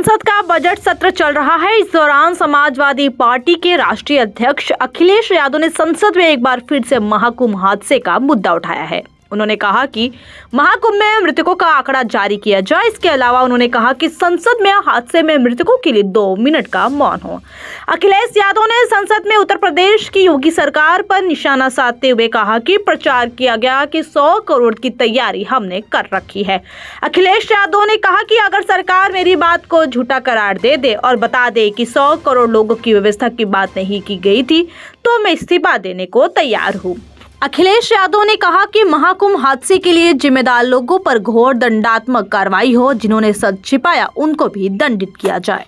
संसद का बजट सत्र चल रहा है। इस दौरान समाजवादी पार्टी के राष्ट्रीय अध्यक्ष अखिलेश यादव ने संसद में एक बार फिर से महाकुंभ हादसे का मुद्दा उठाया है। उन्होंने कहा कि महाकुंभ में मृतकों का आंकड़ा जारी किया जाए। इसके अलावा उन्होंने कहा कि संसद में हादसे में मृतकों के लिए 2 मिनट का मौन हो। अखिलेश यादव ने संसद में उत्तर प्रदेश की योगी सरकार पर निशाना साधते हुए कहा कि प्रचार किया गया कि 100 करोड़ की तैयारी हमने कर रखी है। अखिलेश यादव ने कहा कि अगर सरकार मेरी बात को झूठा करार दे और बता दे कि 100 करोड़ लोगों की व्यवस्था की बात नहीं की गई थी तो मैं इस्तीफा देने को तैयार हूँ। अखिलेश यादव ने कहा कि महाकुंभ हादसे के लिए जिम्मेदार लोगों पर घोर दंडात्मक कार्रवाई हो। जिन्होंने सच छिपाया उनको भी दंडित किया जाए।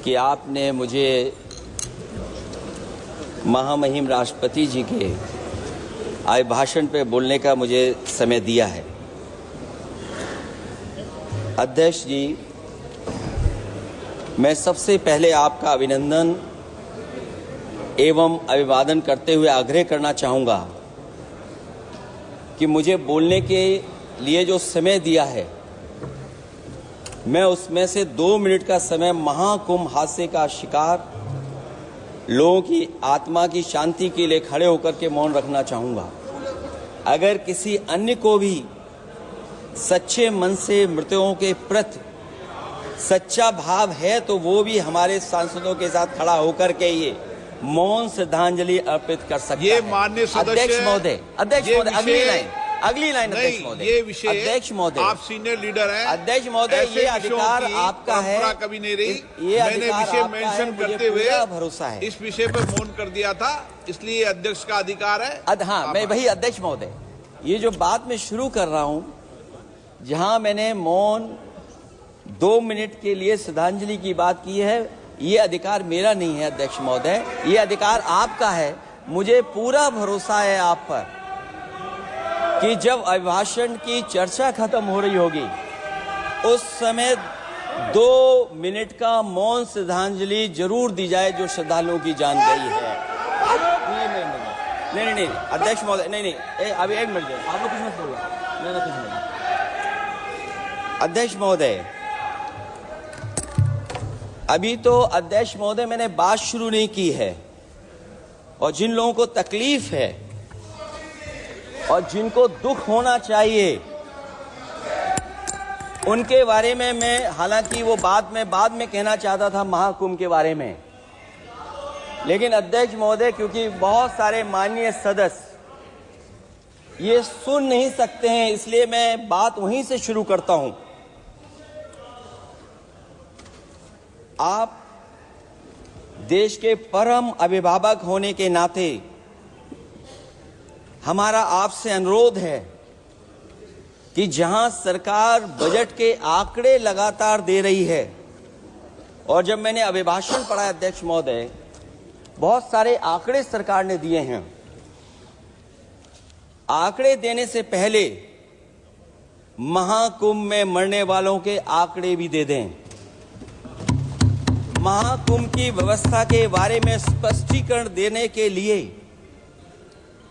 कि आपने मुझे महामहिम राष्ट्रपति जी के अभिभाषण पे बोलने का मुझे समय दिया है। अध्यक्ष जी, मैं सबसे पहले आपका अभिनंदन एवं अभिवादन करते हुए आग्रह करना चाहूँगा कि मुझे बोलने के लिए जो समय दिया है, मैं उसमें से 2 मिनट का समय महाकुंभ हादसे का शिकार लोगों की आत्मा की शांति के लिए खड़े होकर के मौन रखना चाहूँगा। अगर किसी अन्य को भी सच्चे मन से मृतकों के प्रति सच्चा भाव है तो वो भी हमारे सांसदों के साथ खड़ा होकर के ये मौन श्रद्धांजलि अर्पित कर सकता है। ये माननीय सदस्य अध्यक्ष महोदय, अगली लाइन अध्यक्ष महोदय, ये विषय अध्यक्ष महोदय, आप सीनियर लीडर हैं। अध्यक्ष महोदय, ये अधिकार आपका है। कभी नहीं रही। ये मैंने विषय मेंशन करते हुए भरोसा है इस विषय पर मौन कर दिया था, इसलिए अध्यक्ष का अधिकार है। हाँ, मैं वही अध्यक्ष महोदय, ये जो बात मैं शुरू कर रहा हूँ, जहाँ मैंने मौन 2 मिनट के लिए श्रद्धांजलि की बात की है, ये अधिकार मेरा नहीं है अध्यक्ष महोदय, ये अधिकार आपका है। मुझे पूरा भरोसा है आप पर कि जब अभिभाषण की चर्चा खत्म हो रही होगी उस समय 2 मिनट का मौन श्रद्धांजलि जरूर दी जाए जो श्रद्धालुओं की जान गई है। नहीं अध्यक्ष महोदय, नहीं अभी 1 मिनट आप लोग कुछ मत बोलो। नहीं कुछ नहीं। अध्यक्ष महोदय, अभी तो अध्यक्ष महोदय मैंने बात शुरू नहीं की है, और जिन लोगों को तकलीफ है और जिनको दुख होना चाहिए उनके बारे में मैं, हालांकि वो बात मैं बाद में कहना चाहता था महाकुंभ के बारे में, लेकिन अध्यक्ष महोदय क्योंकि बहुत सारे माननीय सदस्य ये सुन नहीं सकते हैं, इसलिए मैं बात वहीं से शुरू करता हूं। आप देश के परम अभिभावक होने के नाते हमारा आपसे अनुरोध है कि जहां सरकार बजट के आंकड़े लगातार दे रही है, और जब मैंने अभिभाषण पढ़ा अध्यक्ष महोदय, बहुत सारे आंकड़े सरकार ने दिए हैं। आंकड़े देने से पहले महाकुंभ में मरने वालों के आंकड़े भी दे दें। महाकुंभ की व्यवस्था के बारे में स्पष्टीकरण देने के लिए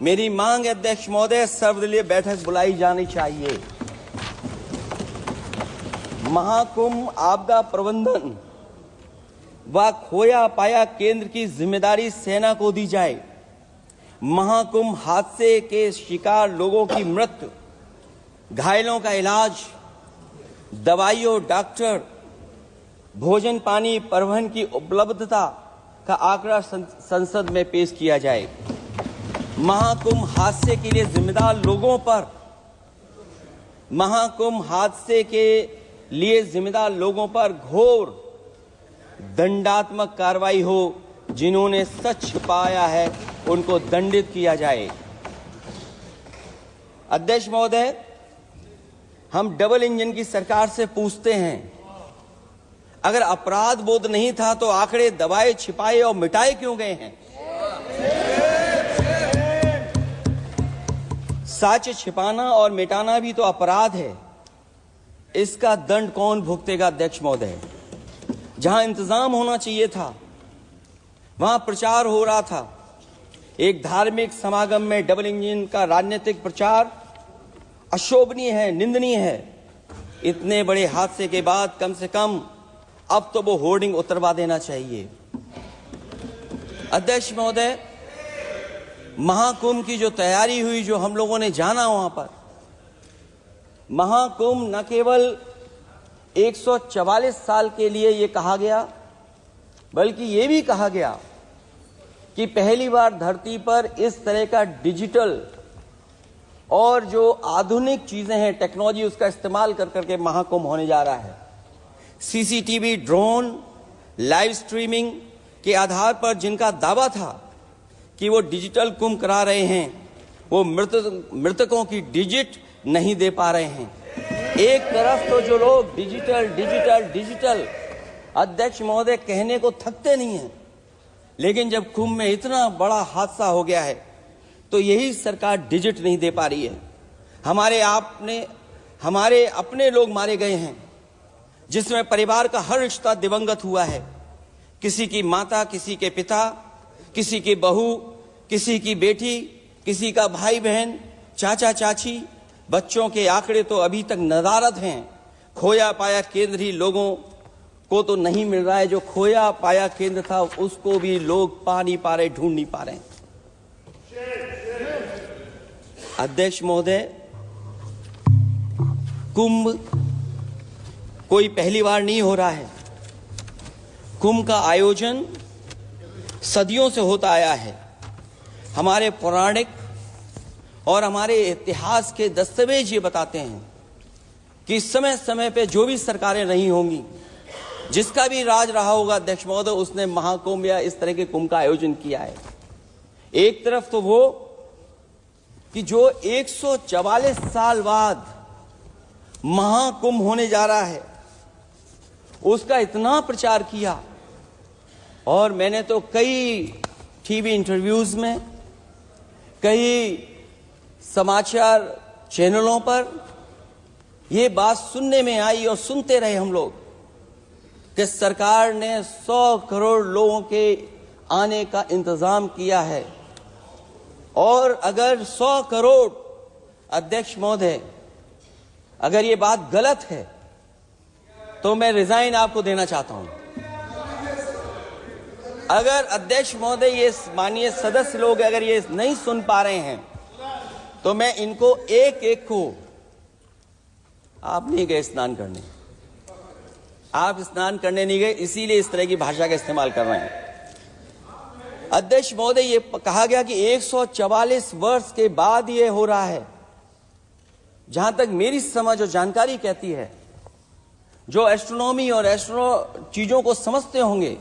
मेरी मांग है अध्यक्ष महोदय, सर्वदलीय बैठक बुलाई जानी चाहिए। महाकुंभ आपदा प्रबंधन व खोया पाया केंद्र की जिम्मेदारी सेना को दी जाए। महाकुंभ हादसे के शिकार लोगों की मृत्यु, घायलों का इलाज, दवाइयों, डॉक्टर, भोजन पानी, परिवहन की उपलब्धता का आंकड़ा संसद में पेश किया जाए। महाकुंभ हादसे के लिए जिम्मेदार लोगों पर, महाकुंभ हादसे के लिए जिम्मेदार लोगों पर घोर दंडात्मक कार्रवाई हो। जिन्होंने सच छिपाया है उनको दंडित किया जाए। अध्यक्ष महोदय, हम डबल इंजन की सरकार से पूछते हैं, अगर अपराध बोध नहीं था तो आंकड़े दबाए, छिपाए और मिटाए क्यों गए हैं? सच छिपाना और मिटाना भी तो अपराध है। इसका दंड कौन भुगतेगा अध्यक्ष महोदय? जहां इंतजाम होना चाहिए था वहां प्रचार हो रहा था। एक धार्मिक समागम में डबल इंजन का राजनीतिक प्रचार अशोभनीय है, निंदनीय है। इतने बड़े हादसे के बाद कम से कम अब तो वो होर्डिंग उतरवा देना चाहिए। अध्यक्ष महोदय, महाकुंभ की जो तैयारी हुई, जो हम लोगों ने जाना वहां पर, महाकुंभ न केवल 144 साल के लिए ये कहा गया, बल्कि ये भी कहा गया कि पहली बार धरती पर इस तरह का डिजिटल और जो आधुनिक चीजें हैं, टेक्नोलॉजी, उसका इस्तेमाल कर करके महाकुंभ होने जा रहा है। सीसीटीवी, ड्रोन, लाइव स्ट्रीमिंग के आधार पर जिनका दावा था कि वो डिजिटल कुंभ करा रहे हैं, वो मृतकों की डिजिट नहीं दे पा रहे हैं। एक तरफ तो जो लोग डिजिटल डिजिटल डिजिटल अध्यक्ष महोदय कहने को थकते नहीं हैं, लेकिन जब कुंभ में इतना बड़ा हादसा हो गया है तो यही सरकार डिजिट नहीं दे पा रही है। हमारे अपने लोग मारे गए हैं, जिसमें परिवार का हर रिश्ता दिवंगत हुआ है। किसी की माता, किसी के पिता, किसी की बहू, किसी की बेटी, किसी का भाई बहन, चाचा चाची। बच्चों के आंकड़े तो अभी तक नदारद हैं। खोया पाया केंद्र ही लोगों को तो नहीं मिल रहा है। जो खोया पाया केंद्र था उसको भी लोग पा नहीं पा रहे, ढूंढ नहीं पा रहे। अध्यक्ष महोदय, कुंभ कोई पहली बार नहीं हो रहा है। कुंभ का आयोजन सदियों से होता आया है। हमारे पौराणिक और हमारे इतिहास के दस्तावेज ये बताते हैं कि समय समय पे जो भी सरकारें रही होंगी, जिसका भी राज रहा होगा अध्यक्ष महोदय, उसने महाकुंभ या इस तरह के कुंभ का आयोजन किया है। एक तरफ तो वो कि जो 144 साल बाद महाकुंभ होने जा रहा है, उसका इतना प्रचार किया। और मैंने तो कई टीवी इंटरव्यूज में, कई समाचार चैनलों पर यह बात सुनने में आई और सुनते रहे हम लोग कि सरकार ने 100 करोड़ लोगों के आने का इंतजाम किया है। और अगर 100 करोड़, अध्यक्ष महोदय, अगर ये बात गलत है तो मैं रिजाइन आपको देना चाहता हूं। अगर अध्यक्ष महोदय, ये माननीय सदस्य लोग अगर ये नहीं सुन पा रहे हैं तो मैं इनको एक एक को, आप नहीं गए स्नान करने, आप स्नान करने नहीं गए, इसीलिए इस तरह की भाषा का इस्तेमाल कर रहे हैं। अध्यक्ष महोदय, ये कहा गया कि 144 वर्ष के बाद ये हो रहा है। जहां तक मेरी समझ और जानकारी कहती है, जो एस्ट्रोनॉमी और एस्ट्रो चीजों को समझते होंगे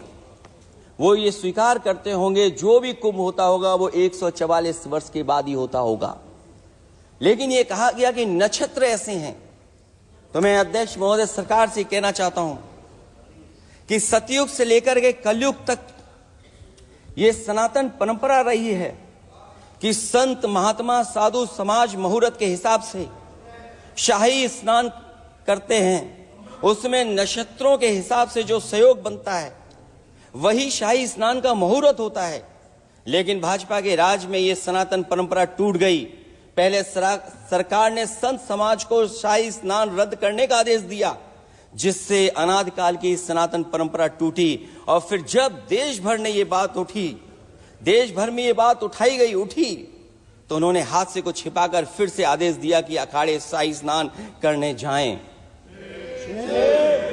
वो ये स्वीकार करते होंगे, जो भी कुंभ होता होगा वो 144 वर्ष के बाद ही होता होगा। लेकिन ये कहा गया कि नक्षत्र ऐसे हैं, तो मैं अध्यक्ष महोदय सरकार से कहना चाहता हूं कि सतयुग से लेकर के कलयुग तक ये सनातन परंपरा रही है कि संत, महात्मा, साधु समाज मुहूर्त के हिसाब से शाही स्नान करते हैं। उसमें नक्षत्रों के हिसाब से जो सहयोग बनता है वही शाही स्नान का मुहूर्त होता है। लेकिन भाजपा के राज में ये सनातन परंपरा टूट गई। पहले सरकार ने संत समाज को शाही स्नान रद्द करने का आदेश दिया, जिससे अनादिकाल की सनातन परंपरा टूटी। और फिर जब देश भर में ये बात उठी, तो उन्होंने हादसे को छिपाकर फिर से आदेश दिया कि अखाड़े शाही स्नान करने जाएं।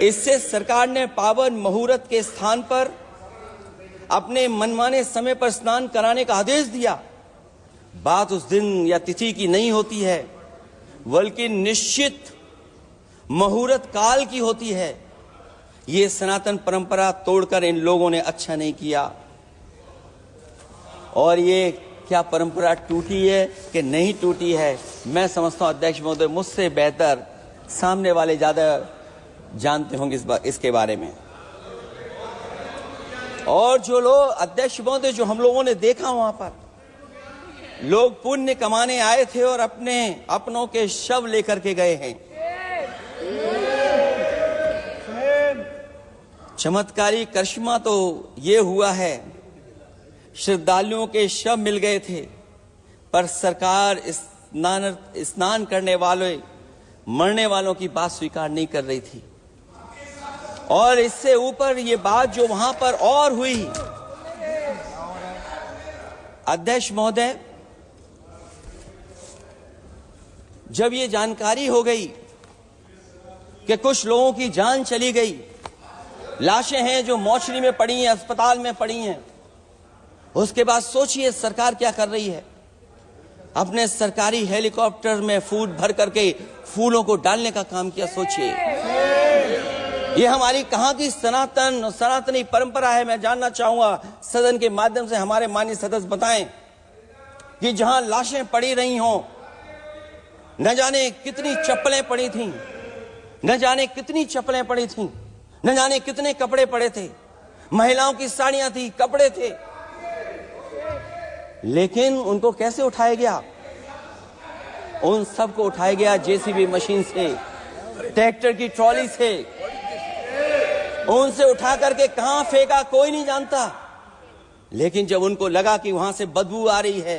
इससे सरकार ने पावन मुहूर्त के स्थान पर अपने मनमाने समय पर स्नान कराने का आदेश दिया। बात उस दिन या तिथि की नहीं होती है, बल्कि निश्चित मुहूर्त काल की होती है। ये सनातन परंपरा तोड़कर इन लोगों ने अच्छा नहीं किया। और ये क्या परंपरा टूटी है कि नहीं टूटी है, मैं समझता हूं अध्यक्ष महोदय मुझसे बेहतर सामने वाले ज्यादा जानते होंगे इसके बारे में। और जो लोग, अध्यक्ष महोदय, जो हम लोगों ने देखा वहां पर लोग पुण्य कमाने आए थे और अपनों के शव लेकर के गए हैं। चमत्कारी करिश्मा तो ये हुआ है, श्रद्धालुओं के शव मिल गए थे, पर सरकार इस स्नान करने वाले मरने वालों की बात स्वीकार नहीं कर रही थी। और इससे ऊपर ये बात जो वहां पर और हुई, अध्यक्ष महोदय, जब ये जानकारी हो गई कि कुछ लोगों की जान चली गई, लाशें हैं जो मोर्चरी में पड़ी हैं, अस्पताल में पड़ी हैं, उसके बाद सोचिए सरकार क्या कर रही है। अपने सरकारी हेलीकॉप्टर में फूल भर करके फूलों को डालने का काम किया। सोचिए, ये हमारी कहां की सनातनी परंपरा है। मैं जानना चाहूंगा सदन के माध्यम से हमारे माननीय सदस्य बताएं कि जहां लाशें पड़ी रही हों, न जाने कितनी चप्पलें पड़ी थीं, न जाने कितनी चप्पलें पड़ी थीं, न जाने कितने कपड़े पड़े थे, महिलाओं की साड़ियां थी, कपड़े थे, लेकिन उनको कैसे उठाया गया? उन सबको उठाया गया जेसीबी मशीन से, ट्रैक्टर की ट्रॉली से। उनसे उठा करके कहां फेंका कोई नहीं जानता, लेकिन जब उनको लगा कि वहां से बदबू आ रही है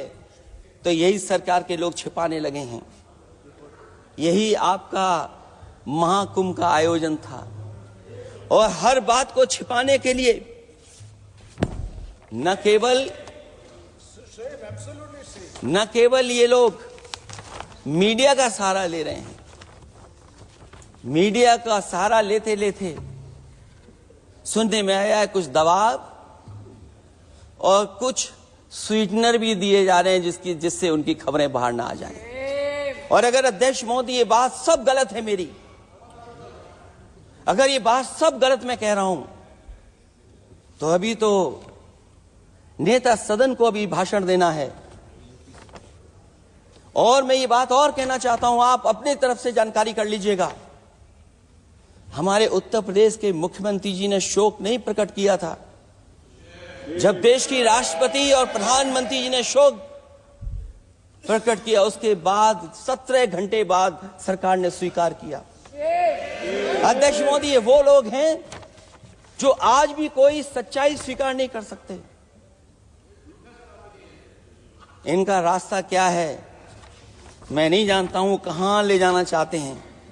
तो यही सरकार के लोग छिपाने लगे हैं। यही आपका महाकुंभ का आयोजन था। और हर बात को छिपाने के लिए न केवल ये लोग मीडिया का सहारा ले रहे हैं, मीडिया का सहारा लेते लेते सुनने में आया है कुछ दबाव और कुछ स्वीटनर भी दिए जा रहे हैं जिससे उनकी खबरें बाहर ना आ जाएं। और अगर अध्यक्ष मोदी ये बात सब गलत है मेरी, अगर ये बात सब गलत मैं कह रहा हूं, तो अभी तो नेता सदन को अभी भाषण देना है। और मैं ये बात और कहना चाहता हूं, आप अपने तरफ से जानकारी कर लीजिएगा। हमारे उत्तर प्रदेश के मुख्यमंत्री जी ने शोक नहीं प्रकट किया था। जब देश की राष्ट्रपति और प्रधानमंत्री जी ने शोक प्रकट किया, उसके बाद 17 घंटे बाद सरकार ने स्वीकार किया। अध्यक्ष मोदी, ये वो लोग हैं जो आज भी कोई सच्चाई स्वीकार नहीं कर सकते। इनका रास्ता क्या है मैं नहीं जानता हूं, कहां ले जाना चाहते हैं।